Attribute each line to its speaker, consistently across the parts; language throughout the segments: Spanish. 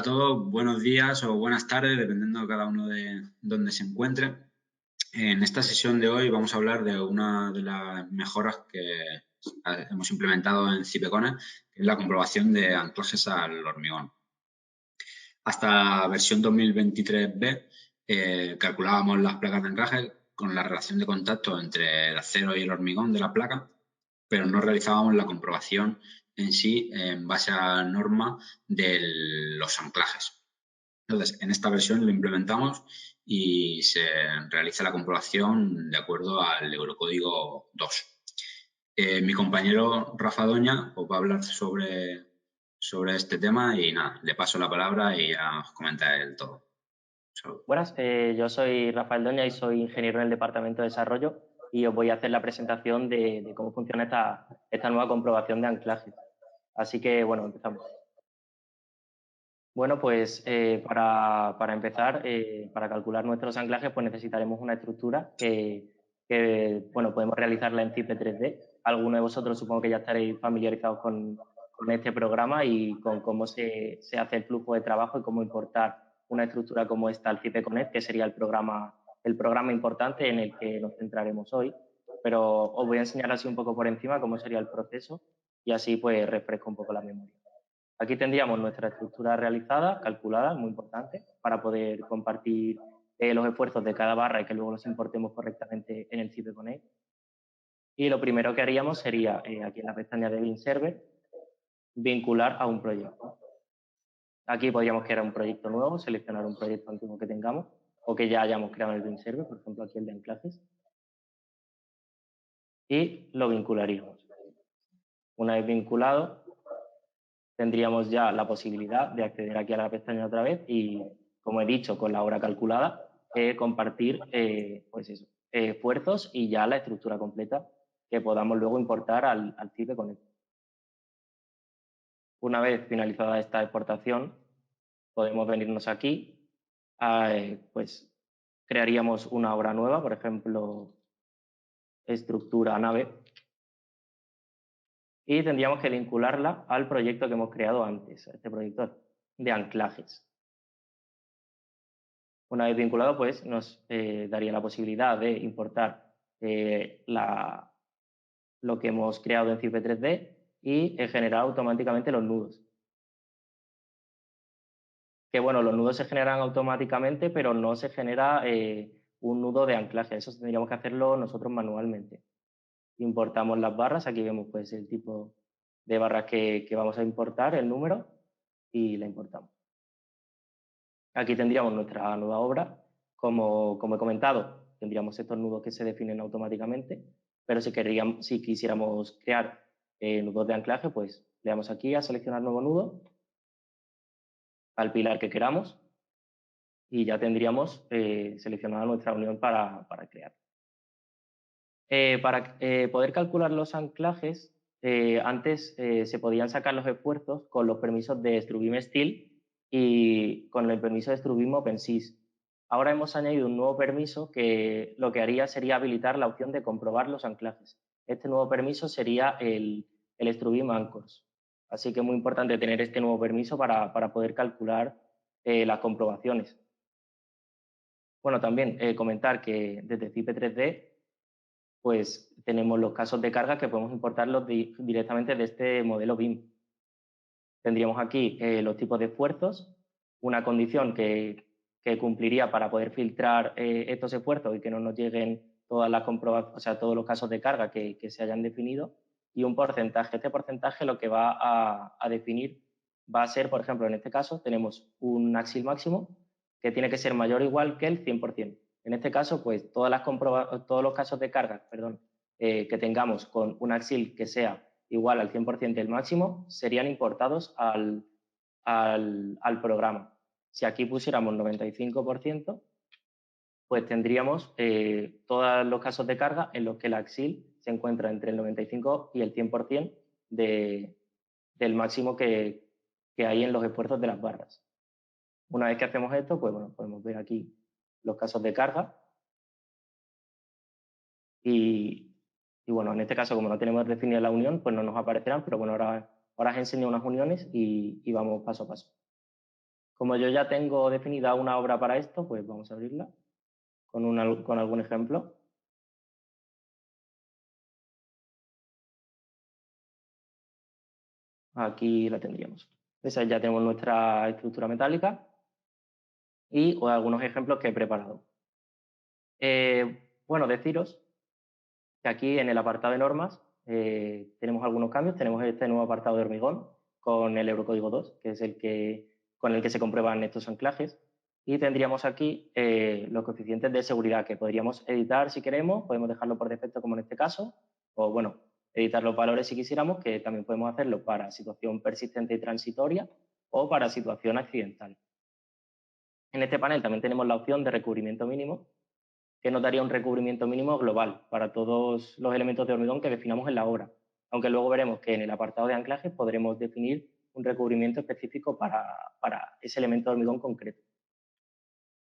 Speaker 1: a todos, buenos días o buenas tardes, dependiendo de cada uno de dónde se encuentre. En esta sesión de hoy vamos a hablar de una de las mejoras que hemos implementado en Cipecone, que es la comprobación de anclajes al hormigón. Hasta versión 2023B calculábamos las placas de anclaje con la relación de contacto entre el acero y el hormigón de la placa, pero no realizábamos la comprobación en sí en base a norma de los anclajes. Entonces, en esta versión lo implementamos y se realiza la comprobación de acuerdo al Eurocódigo 2. Mi compañero Rafa Doña os va a hablar sobre este tema y nada, le paso la palabra y ya os comenta él todo.
Speaker 2: Buenas, yo soy Rafael Doña y soy ingeniero en el Departamento de Desarrollo y os voy a hacer la presentación de cómo funciona esta nueva comprobación de anclaje. Así que, bueno, empezamos. Bueno, pues para empezar, para calcular nuestros anclajes, pues necesitaremos una estructura bueno, podemos realizarla en CIPE 3D. Algunos de vosotros supongo que ya estaréis familiarizados con este programa y con cómo se hace el flujo de trabajo y cómo importar una estructura como esta al CIPE Connect, que sería el programa importante en el que nos centraremos hoy. Pero os voy a enseñar así un poco por encima cómo sería el proceso y así pues refresco un poco la memoria. Aquí tendríamos nuestra estructura realizada, calculada, muy importante, para poder compartir los esfuerzos de cada barra y que luego los importemos correctamente en el CIPE Connect. Y lo primero que haríamos sería, aquí en la pestaña de BIM Server, vincular a un proyecto. Aquí podríamos crear un proyecto nuevo, seleccionar un proyecto antiguo que tengamos o que ya hayamos creado en el BIM Server, por ejemplo aquí el de anclajes, y lo vincularíamos. Una vez vinculado, tendríamos ya la posibilidad de acceder aquí a la pestaña otra vez y, como he dicho, con la hora calculada, compartir pues eso, esfuerzos y ya la estructura completa que podamos luego importar al CIPE Connect. Una vez finalizada esta exportación, podemos venirnos aquí, pues crearíamos una obra nueva, por ejemplo, estructura nave, y tendríamos que vincularla al proyecto que hemos creado antes, a este proyecto de anclajes. Una vez vinculado, pues nos daría la posibilidad de importar lo que hemos creado en CIPE 3D y generar automáticamente los nudos. Que bueno, los nudos se generan automáticamente, pero no se genera un nudo de anclaje. Eso tendríamos que hacerlo nosotros manualmente. Importamos las barras, aquí vemos pues el tipo de barras que vamos a importar, el número, y la importamos. Aquí tendríamos nuestra nueva obra. Como he comentado, tendríamos estos nudos que se definen automáticamente, pero si quisiéramos crear nudos de anclaje, pues le damos aquí a seleccionar nuevo nudo, al pilar que queramos, y ya tendríamos seleccionada nuestra unión para crear. Para poder calcular los anclajes, antes se podían sacar los esfuerzos con los permisos de StruBeam Steel y con el permiso de StruBeam OpenSys. Ahora hemos añadido un nuevo permiso que lo que haría sería habilitar la opción de comprobar los anclajes. Este nuevo permiso sería el StruBeam Anchors. Así que es muy importante tener este nuevo permiso para poder calcular las comprobaciones. Bueno, también comentar que desde CIPE 3D pues tenemos los casos de carga que podemos importarlos directamente de este modelo BIM. Tendríamos aquí los tipos de esfuerzos, una condición que cumpliría para poder filtrar estos esfuerzos y que no nos lleguen todas las todos los casos de carga que se hayan definido, y un porcentaje. Este porcentaje lo que va a definir va a ser, por ejemplo, en este caso tenemos un axil máximo que tiene que ser mayor o igual que el 100%. En este caso, pues todos los casos de carga que tengamos con un axil que sea igual al 100% del máximo serían importados al programa. Si aquí pusiéramos 95%, pues tendríamos todos los casos de carga en los que el axil se encuentra entre el 95 y el 100% del máximo que hay en los esfuerzos de las barras. Una vez que hacemos esto, pues bueno, podemos ver aquí los casos de carga y bueno, en este caso, como no tenemos definida la unión, pues no nos aparecerán, pero bueno, ahora os enseño unas uniones y vamos paso a paso. Como yo ya tengo definida una obra para esto, pues vamos a abrirla con algún ejemplo. Aquí la tendríamos. Esa ya tenemos nuestra estructura metálica y algunos ejemplos que he preparado. Bueno, deciros que aquí en el apartado de normas tenemos algunos cambios. Tenemos este nuevo apartado de hormigón con el Eurocódigo 2, que es con el que se comprueban estos anclajes. Y tendríamos aquí los coeficientes de seguridad que podríamos editar si queremos, podemos dejarlo por defecto como en este caso, o bueno, editar los valores si quisiéramos, que también podemos hacerlo para situación persistente y transitoria o para situación accidental. En este panel también tenemos la opción de recubrimiento mínimo, que nos daría un recubrimiento mínimo global para todos los elementos de hormigón que definamos en la obra, aunque luego veremos que en el apartado de anclaje podremos definir un recubrimiento específico para ese elemento de hormigón concreto.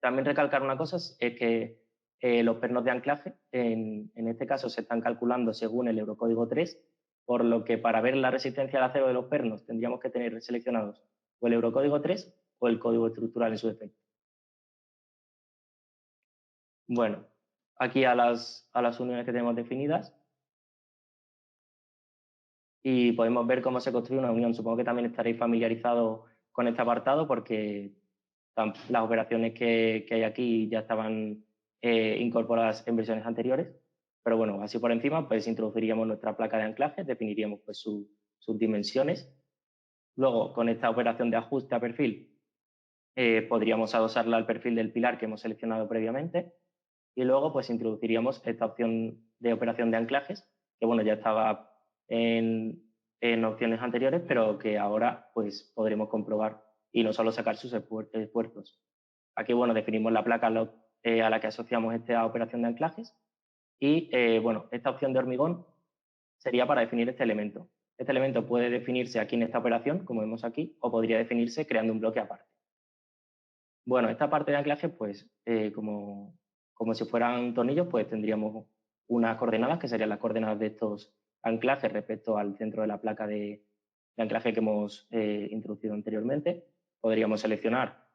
Speaker 2: También recalcar una cosa es que los pernos de anclaje, en este caso, se están calculando según el Eurocódigo 3, por lo que para ver la resistencia al acero de los pernos tendríamos que tener seleccionados o el Eurocódigo 3 o el código estructural en su defecto. Bueno, aquí a las uniones que tenemos definidas y podemos ver cómo se construye una unión. Supongo que también estaréis familiarizados con este apartado porque las operaciones que hay aquí ya estaban incorporadas en versiones anteriores. Pero bueno, así por encima, pues introduciríamos nuestra placa de anclaje, definiríamos pues sus dimensiones. Luego, con esta operación de ajuste a perfil, podríamos adosarla al perfil del pilar que hemos seleccionado previamente. Y luego, pues introduciríamos esta opción de operación de anclajes, que bueno, ya estaba en opciones anteriores, pero que ahora pues podremos comprobar y no solo sacar sus esfuerzos. Aquí, bueno, definimos la placa a la que asociamos esta operación de anclajes y, bueno, esta opción de hormigón sería para definir este elemento. Este elemento puede definirse aquí en esta operación, como vemos aquí, o podría definirse creando un bloque aparte. Bueno, esta parte de anclaje, pues, como si fueran tornillos, pues tendríamos unas coordenadas, que serían las coordenadas de estos anclajes respecto al centro de la placa de anclaje que hemos introducido anteriormente. Podríamos seleccionar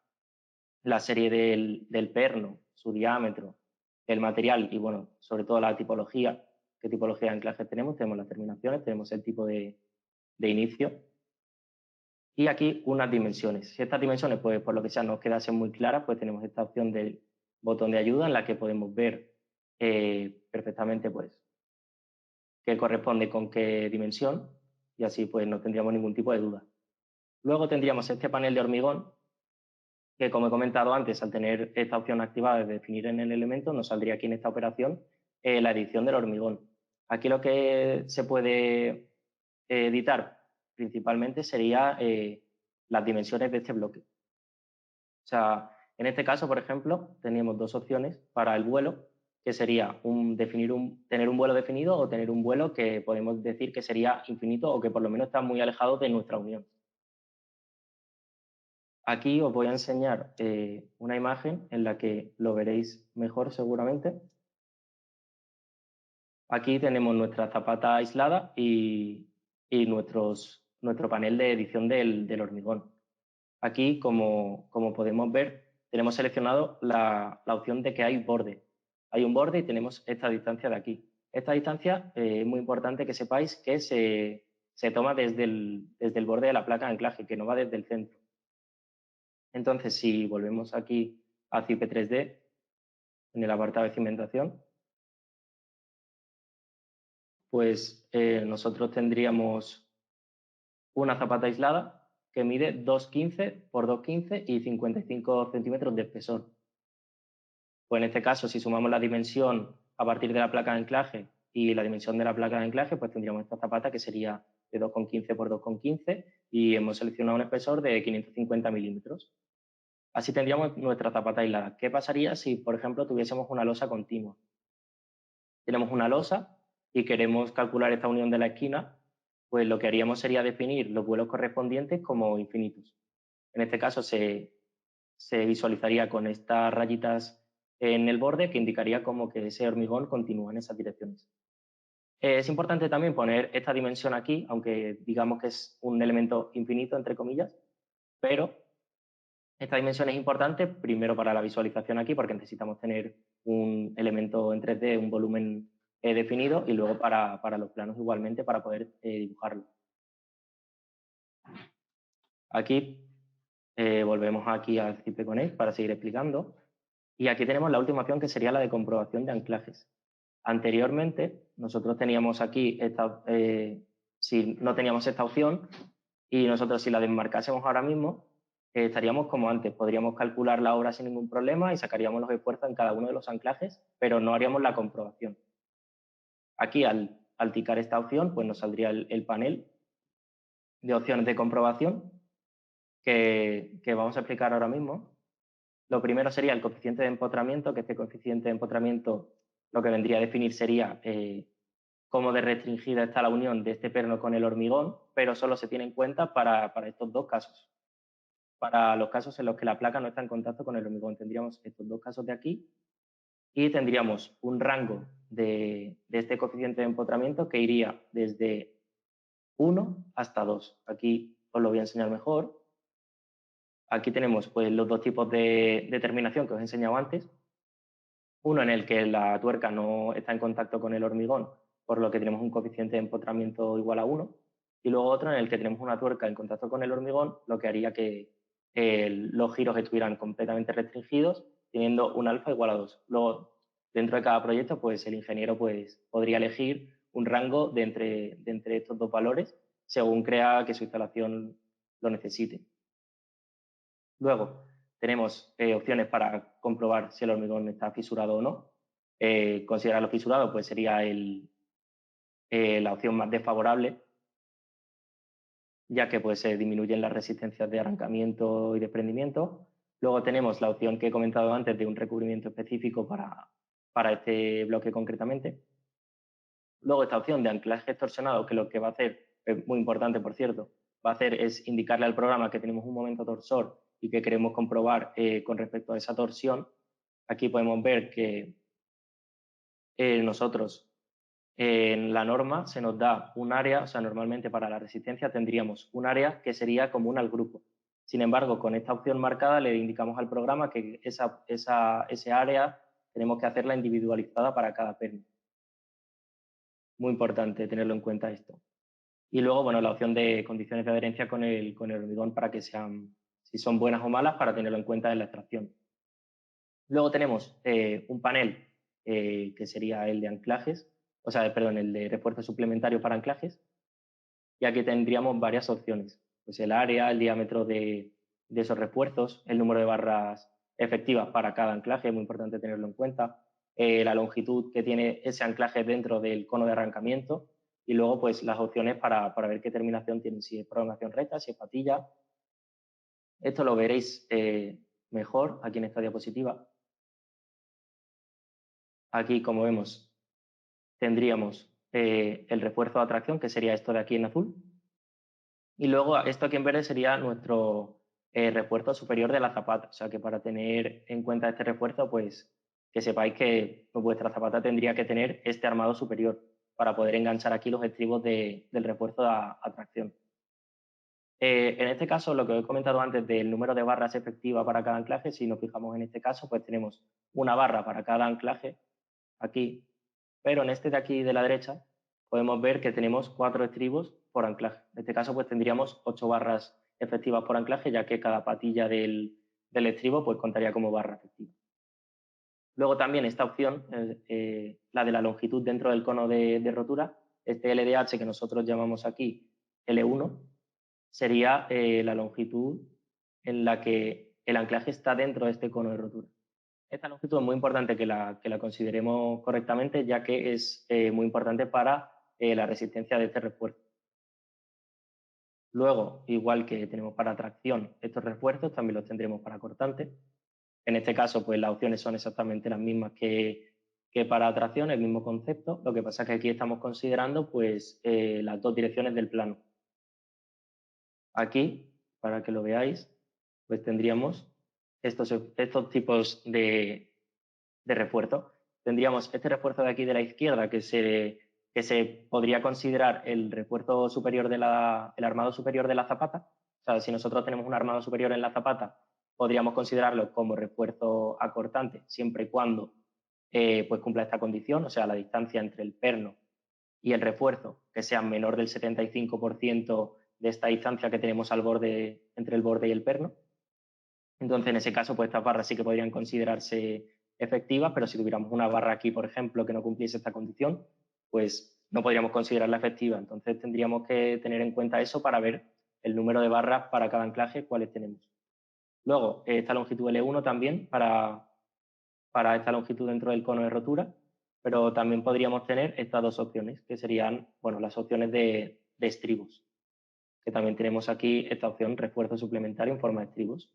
Speaker 2: la serie del perno, su diámetro, el material y, bueno, sobre todo la tipología, qué tipología de anclajes tenemos. Tenemos las terminaciones, tenemos el tipo de inicio y aquí unas dimensiones. Si estas dimensiones, pues por lo que sea, nos quedasen muy claras, pues tenemos esta opción del botón de ayuda en la que podemos ver perfectamente pues qué corresponde con qué dimensión y así pues no tendríamos ningún tipo de duda. Luego tendríamos este panel de hormigón que, como he comentado antes, al tener esta opción activada de definir en el elemento, nos saldría aquí en esta operación la edición del hormigón. Aquí lo que se puede editar principalmente sería las dimensiones de este bloque. O sea, en este caso, por ejemplo, teníamos dos opciones para el vuelo, que sería tener un vuelo definido o tener un vuelo que podemos decir que sería infinito o que por lo menos está muy alejado de nuestra unión. Aquí os voy a enseñar una imagen en la que lo veréis mejor seguramente. Aquí tenemos nuestra zapata aislada y nuestro panel de edición del hormigón. Aquí, como podemos ver, tenemos seleccionado la opción de que hay borde. Hay un borde y tenemos esta distancia de aquí. Esta distancia es muy importante que sepáis que se toma desde el borde de la placa de anclaje, que no va desde el centro. Entonces, si volvemos aquí a CIP 3D, en el apartado de cimentación, pues nosotros tendríamos una zapata aislada que mide 2,15 por 2,15 y 55 centímetros de espesor. Pues en este caso, si sumamos la dimensión a partir de la placa de anclaje y la dimensión de la placa de anclaje, pues tendríamos esta zapata que sería de 2,15 por 2,15 y hemos seleccionado un espesor de 550 milímetros. Así tendríamos nuestra zapata aislada. ¿Qué pasaría si, por ejemplo, tuviésemos una losa continua? Tenemos una losa y queremos calcular esta unión de la esquina, pues lo que haríamos sería definir los vuelos correspondientes como infinitos. En este caso se visualizaría con estas rayitas en el borde que indicaría como que ese hormigón continúa en esas direcciones. Es importante también poner esta dimensión aquí, aunque digamos que es un elemento infinito, entre comillas, pero Esta dimensión es importante, primero para la visualización aquí, porque necesitamos tener un elemento en 3D, un volumen definido, y luego para los planos igualmente para poder dibujarlo. Aquí volvemos aquí al CIPE-Connect para seguir explicando. Y aquí tenemos la última opción, que sería la de comprobación de anclajes. Anteriormente, nosotros teníamos aquí, si no teníamos esta opción, y nosotros si la desmarcásemos ahora mismo, estaríamos como antes. Podríamos calcular la obra sin ningún problema y sacaríamos los esfuerzos en cada uno de los anclajes, pero no haríamos la comprobación. Aquí, al ticar esta opción, pues nos saldría el panel de opciones de comprobación que vamos a explicar ahora mismo. Lo primero sería el coeficiente de empotramiento, que este coeficiente de empotramiento lo que vendría a definir sería cómo de restringida está la unión de este perno con el hormigón, pero solo se tiene en cuenta para estos dos casos. Para los casos en los que la placa no está en contacto con el hormigón, tendríamos estos dos casos de aquí y tendríamos un rango de este coeficiente de empotramiento que iría desde 1 hasta 2. Aquí os lo voy a enseñar mejor. Aquí tenemos pues, los dos tipos de terminación que os he enseñado antes. Uno en el que la tuerca no está en contacto con el hormigón, por lo que tenemos un coeficiente de empotramiento igual a 1. Y luego otro en el que tenemos una tuerca en contacto con el hormigón, lo que haría que los giros estuvieran completamente restringidos, teniendo un alfa igual a 2. Luego, dentro de cada proyecto, pues el ingeniero pues, podría elegir un rango de entre estos dos valores, según crea que su instalación lo necesite. Luego, tenemos opciones para comprobar si el hormigón está fisurado o no. Considerarlo fisurado pues, sería la opción más desfavorable, ya que pues, se disminuyen las resistencias de arrancamiento y desprendimiento. Luego tenemos la opción que he comentado antes de un recubrimiento específico para este bloque concretamente. Luego esta opción de anclaje torsionado, que lo que va a hacer, es muy importante por cierto, va a hacer es indicarle al programa que tenemos un momento torsor y que queremos comprobar con respecto a esa torsión. Aquí podemos ver que nosotros en la norma se nos da un área, o sea, normalmente para la resistencia tendríamos un área que sería común al grupo. Sin embargo, con esta opción marcada le indicamos al programa que ese área tenemos que hacerla individualizada para cada perno. Muy importante tenerlo en cuenta esto. Y luego, bueno, la opción de condiciones de adherencia con el hormigón para que sean, si son buenas o malas, para tenerlo en cuenta en la extracción. Luego tenemos un panel que sería el de anclajes, o sea, perdón, el de refuerzo suplementario para anclajes. Y aquí tendríamos varias opciones. Pues el área, el diámetro de esos refuerzos, el número de barras efectivas para cada anclaje, es muy importante tenerlo en cuenta, la longitud que tiene ese anclaje dentro del cono de arrancamiento y luego pues las opciones para ver qué terminación tienen, si es prolongación recta, si es patilla. Esto lo veréis mejor aquí en esta diapositiva. Aquí, como vemos, tendríamos el refuerzo de atracción, que sería esto de aquí en azul. Y luego esto aquí en verde sería nuestro refuerzo superior de la zapata. O sea que para tener en cuenta este refuerzo, pues que sepáis que vuestra zapata tendría que tener este armado superior para poder enganchar aquí los estribos del refuerzo de atracción. En este caso, lo que os he comentado antes del número de barras efectivas para cada anclaje, si nos fijamos en este caso, pues tenemos una barra para cada anclaje aquí, pero en este de aquí de la derecha podemos ver que tenemos 4 estribos por anclaje. En este caso, pues tendríamos 8 barras efectivas por anclaje, ya que cada patilla del estribo pues, contaría como barra efectiva. Luego también esta opción, la de la longitud dentro del cono de rotura, este LDH que nosotros llamamos aquí L1, sería la longitud en la que el anclaje está dentro de este cono de rotura. Esta longitud es muy importante que la consideremos correctamente, ya que es muy importante para la resistencia de este refuerzo. Luego, igual que tenemos para tracción estos refuerzos, también los tendremos para cortante. En este caso, pues las opciones son exactamente las mismas que para tracción, el mismo concepto. Lo que pasa es que aquí estamos considerando pues, las dos direcciones del plano. Aquí, para que lo veáis, pues tendríamos estos tipos de refuerzo. Tendríamos este refuerzo de aquí de la izquierda que se podría considerar el refuerzo superior el armado superior de la zapata. O sea, si nosotros tenemos un armado superior en la zapata, podríamos considerarlo como refuerzo acortante siempre y cuando pues cumpla esta condición, o sea, la distancia entre el perno y el refuerzo que sea menor del 75% de esta distancia que tenemos al borde, entre el borde y el perno. Entonces, en ese caso, pues estas barras sí que podrían considerarse efectivas, pero si tuviéramos una barra aquí, por ejemplo, que no cumpliese esta condición, pues no podríamos considerarla efectiva. Entonces, tendríamos que tener en cuenta eso para ver el número de barras para cada anclaje, cuáles tenemos. Luego, esta longitud L1 también para esta longitud dentro del cono de rotura, pero también podríamos tener estas dos opciones, que serían, bueno, las opciones de estribos, que también tenemos aquí esta opción, refuerzo suplementario en forma de estribos.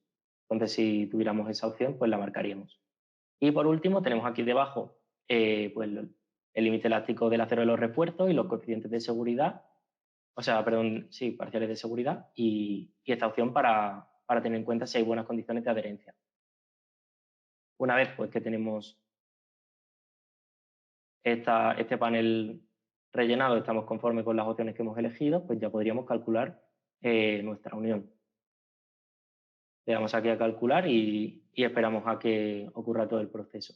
Speaker 2: Entonces, si tuviéramos esa opción, pues la marcaríamos. Y por último, tenemos aquí debajo pues el límite elástico del acero de los refuerzos y los coeficientes de seguridad, o sea, perdón, sí, parciales de seguridad y esta opción para tener en cuenta si hay buenas condiciones de adherencia. Una vez pues que tenemos este panel rellenado, estamos conformes con las opciones que hemos elegido, pues ya podríamos calcular nuestra unión. Le damos aquí a calcular y esperamos a que ocurra todo el proceso.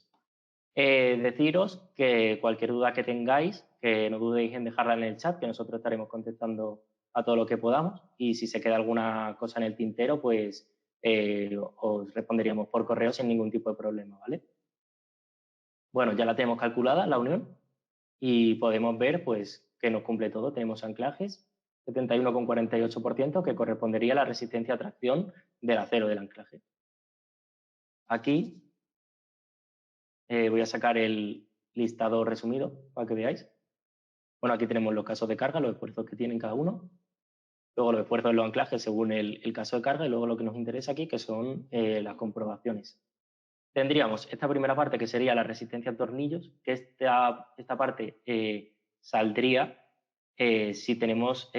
Speaker 2: Deciros que cualquier duda que tengáis, que no dudéis en dejarla en el chat, que nosotros estaremos contestando a todo lo que podamos, y si se queda alguna cosa en el tintero, pues os responderíamos por correo sin ningún tipo de problema, ¿vale? Bueno, ya la tenemos calculada, la unión, y podemos ver pues que nos cumple todo. Tenemos anclajes, 71,48%, que correspondería a la resistencia a tracción del acero del anclaje. Aquí voy a sacar el listado resumido para que veáis. Bueno, aquí tenemos los casos de carga, los esfuerzos que tienen cada uno. Luego los esfuerzos de los anclajes según el caso de carga y luego lo que nos interesa aquí, que son las comprobaciones. Tendríamos esta primera parte que sería la resistencia a tornillos, que esta parte saldría si tenemos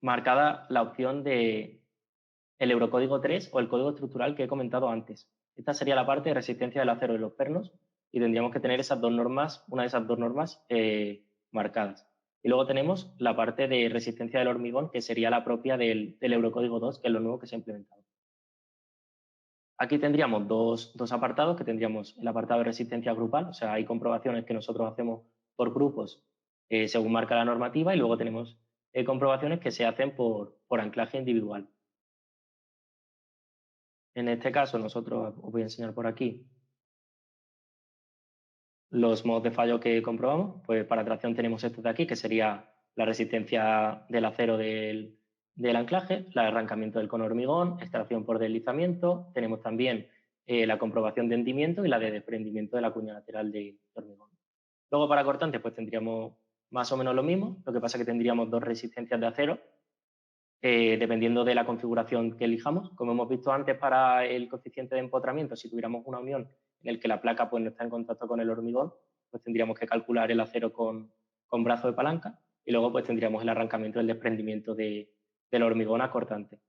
Speaker 2: marcada la opción de el eurocódigo 3 o el código estructural que he comentado antes. Esta sería la parte de resistencia del acero de los pernos y tendríamos que tener esas dos normas, una de esas dos normas marcadas. Y luego tenemos la parte de resistencia del hormigón, que sería la propia del eurocódigo 2, que es lo nuevo que se ha implementado. Aquí tendríamos dos apartados, que tendríamos el apartado de resistencia grupal, o sea, hay comprobaciones que nosotros hacemos por grupos según marca la normativa, y luego tenemos comprobaciones que se hacen por anclaje individual. En este caso, nosotros os voy a enseñar por aquí los modos de fallo que comprobamos. Pues para tracción tenemos estos de aquí, que sería la resistencia del acero del anclaje, el arrancamiento del cono hormigón, extracción por deslizamiento. Tenemos también la comprobación de hundimiento y la de desprendimiento de la cuña lateral de hormigón. Luego para cortante pues tendríamos más o menos lo mismo, lo que pasa es que tendríamos dos resistencias de acero dependiendo de la configuración que elijamos. Como hemos visto antes para el coeficiente de empotramiento, si tuviéramos una unión en la que la placa pues, no está en contacto con el hormigón, pues tendríamos que calcular el acero con brazo de palanca y luego pues tendríamos el arrancamiento del desprendimiento del hormigón a cortante.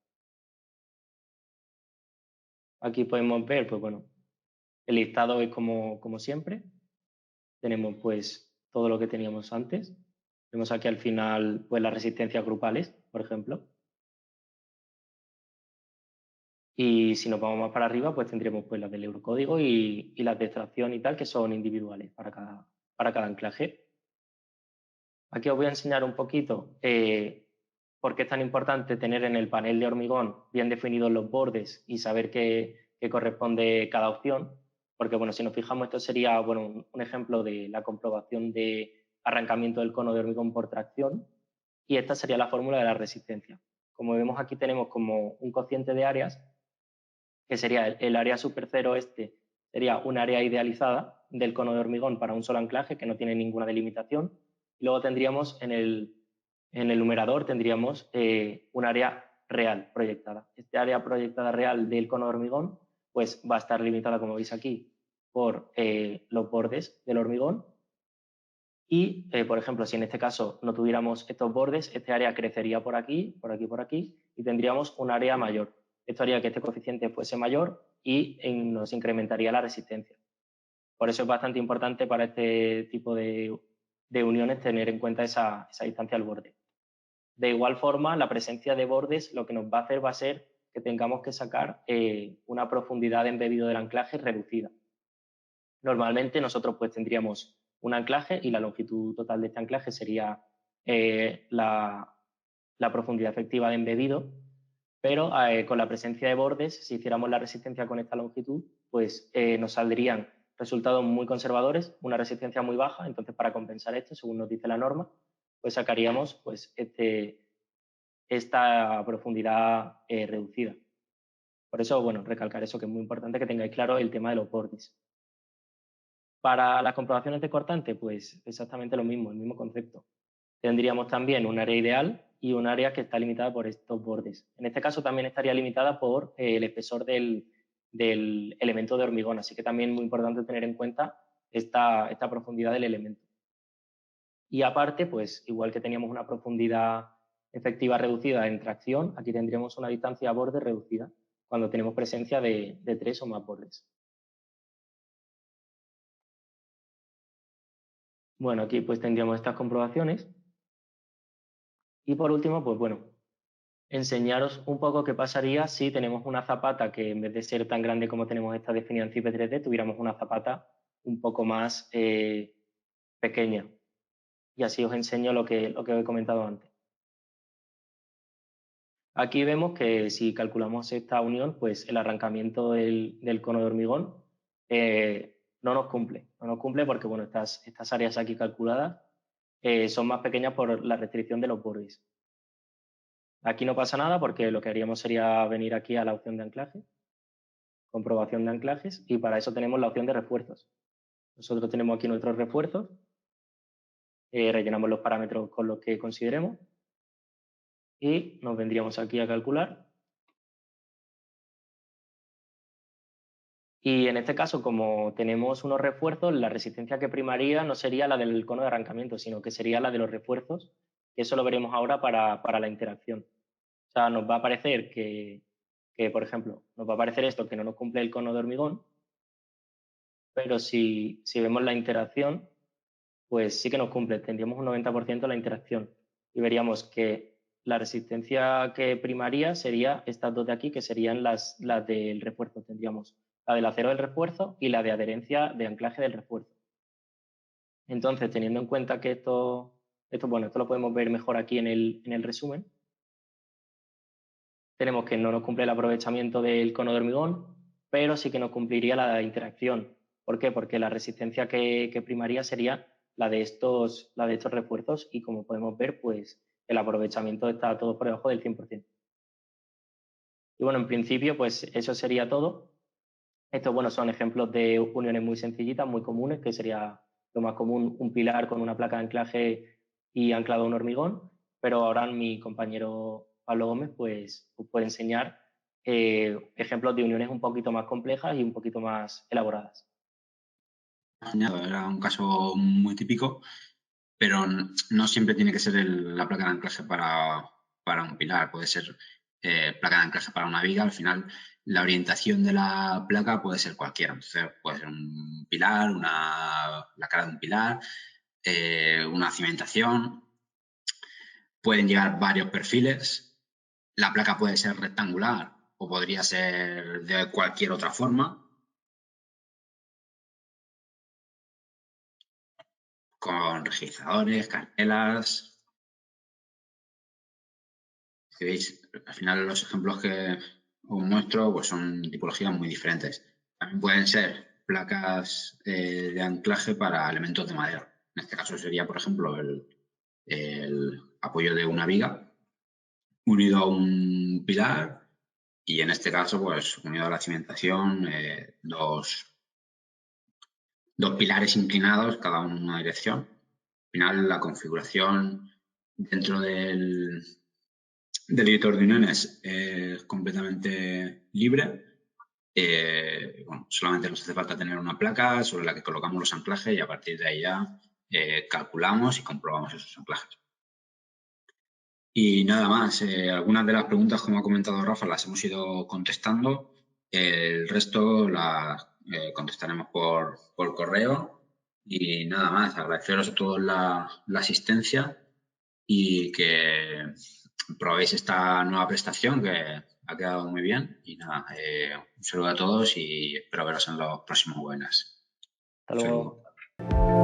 Speaker 2: Aquí podemos ver, pues bueno, el listado es como siempre. Tenemos pues todo lo que teníamos antes. Tenemos aquí al final pues las resistencias grupales, por ejemplo. Y si nos vamos más para arriba, pues tendríamos pues las del eurocódigo y las de extracción y tal, que son individuales para cada anclaje. Aquí os voy a enseñar un poquito por qué es tan importante tener en el panel de hormigón bien definidos los bordes y saber qué corresponde cada opción. Porque, bueno, si nos fijamos, esto sería bueno, un ejemplo de la comprobación de arrancamiento del cono de hormigón por tracción. Y esta sería la fórmula de la resistencia. Como vemos aquí tenemos como un cociente de áreas, que sería el área super cero sería un área idealizada del cono de hormigón para un solo anclaje que no tiene ninguna delimitación. Y luego tendríamos en el numerador tendríamos un área real proyectada. Este área proyectada real del cono de hormigón pues va a estar limitada, como veis aquí, por los bordes del hormigón. Y, por ejemplo, si en este caso no tuviéramos estos bordes, este área crecería por aquí, por aquí, por aquí, y tendríamos un área mayor. Esto haría que este coeficiente fuese mayor y nos incrementaría la resistencia. Por eso es bastante importante para este tipo de uniones tener en cuenta esa distancia al borde. De igual forma, la presencia de bordes lo que nos va a hacer va a ser que tengamos que sacar una profundidad de embebido del anclaje reducida. Normalmente nosotros pues tendríamos un anclaje y la longitud total de este anclaje sería la profundidad efectiva de embebido, pero con la presencia de bordes, si hiciéramos la resistencia con esta longitud, pues nos saldrían resultados muy conservadores, una resistencia muy baja. Entonces, para compensar esto, según nos dice la norma, pues sacaríamos pues, esta profundidad reducida. Por eso, bueno, recalcar eso, que es muy importante que tengáis claro el tema de los bordes. Para las comprobaciones de cortante, pues exactamente lo mismo, el mismo concepto. Tendríamos también un área ideal y un área que está limitada por estos bordes. En este caso también estaría limitada por el espesor del elemento de hormigón, así que también es muy importante tener en cuenta esta profundidad del elemento. Y aparte, pues igual que teníamos una profundidad efectiva reducida en tracción, aquí tendríamos una distancia a borde reducida cuando tenemos presencia de 3 o más bordes. Bueno, aquí pues tendríamos estas comprobaciones. Y por último, pues bueno, enseñaros un poco qué pasaría si tenemos una zapata que en vez de ser tan grande como tenemos esta definida en CIP 3D, tuviéramos una zapata un poco más pequeña. Y así os enseño lo que os he comentado antes. Aquí vemos que si calculamos esta unión, pues el arrancamiento del cono de hormigón no nos cumple. No nos cumple porque bueno, estas áreas aquí calculadas son más pequeñas por la restricción de los bordes. Aquí no pasa nada porque lo que haríamos sería venir aquí a la opción de anclaje, comprobación de anclajes, y para eso tenemos la opción de refuerzos. Nosotros tenemos aquí nuestros refuerzos, rellenamos los parámetros con los que consideremos y nos vendríamos aquí a calcular. Y en este caso, como tenemos unos refuerzos, la resistencia que primaría no sería la del cono de arrancamiento, sino que sería la de los refuerzos, que eso lo veremos ahora para la interacción. O sea, nos va a aparecer que, por ejemplo, nos va a aparecer esto que no nos cumple el cono de hormigón, pero si vemos la interacción, pues sí que nos cumple, tendríamos un 90% la interacción. Y veríamos que la resistencia que primaría sería estas dos de aquí, que serían las del refuerzo. Tendríamos la del acero del refuerzo y la de adherencia de anclaje del refuerzo. Entonces, teniendo en cuenta que esto lo podemos ver mejor aquí en el resumen, tenemos que no nos cumple el aprovechamiento del cono de hormigón, pero sí que nos cumpliría la interacción. ¿Por qué? Porque la resistencia que primaría sería la de estos refuerzos y como podemos ver, pues el aprovechamiento está todo por debajo del 100%. Y bueno, en principio, pues eso sería todo. Estos, bueno, son ejemplos de uniones muy sencillitas, muy comunes, que sería lo más común, un pilar con una placa de anclaje y anclado a un hormigón, pero ahora mi compañero Pablo Gómez pues os puede enseñar ejemplos de uniones un poquito más complejas y un poquito más elaboradas.
Speaker 1: Era un caso muy típico, pero no siempre tiene que ser la placa de anclaje para un pilar, puede ser placa de anclaje para una viga. Al final, la orientación de la placa puede ser cualquiera. Entonces, puede ser un pilar, la cara de un pilar, una cimentación. Pueden llevar varios perfiles. La placa puede ser rectangular o podría ser de cualquier otra forma, con registradores, cartelas. Si veis, al final los ejemplos que os muestro pues son tipologías muy diferentes. También pueden ser placas de anclaje para elementos de madera. En este caso sería, por ejemplo, el apoyo de una viga unido a un pilar y en este caso, pues unido a la cimentación, dos pilares inclinados, cada uno en una dirección. Al final, la configuración dentro del editor de uniones es completamente libre. Bueno, solamente nos hace falta tener una placa sobre la que colocamos los anclajes y a partir de ahí ya calculamos y comprobamos esos anclajes. Y nada más, algunas de las preguntas, como ha comentado Rafa, las hemos ido contestando. El resto las contestaremos por correo. Y nada más, agradeceros a todos la asistencia y que probéis esta nueva prestación que ha quedado muy bien y nada, un saludo a todos y espero veros en los próximos webinars.
Speaker 2: Hasta
Speaker 1: Un
Speaker 2: luego.
Speaker 1: saludo.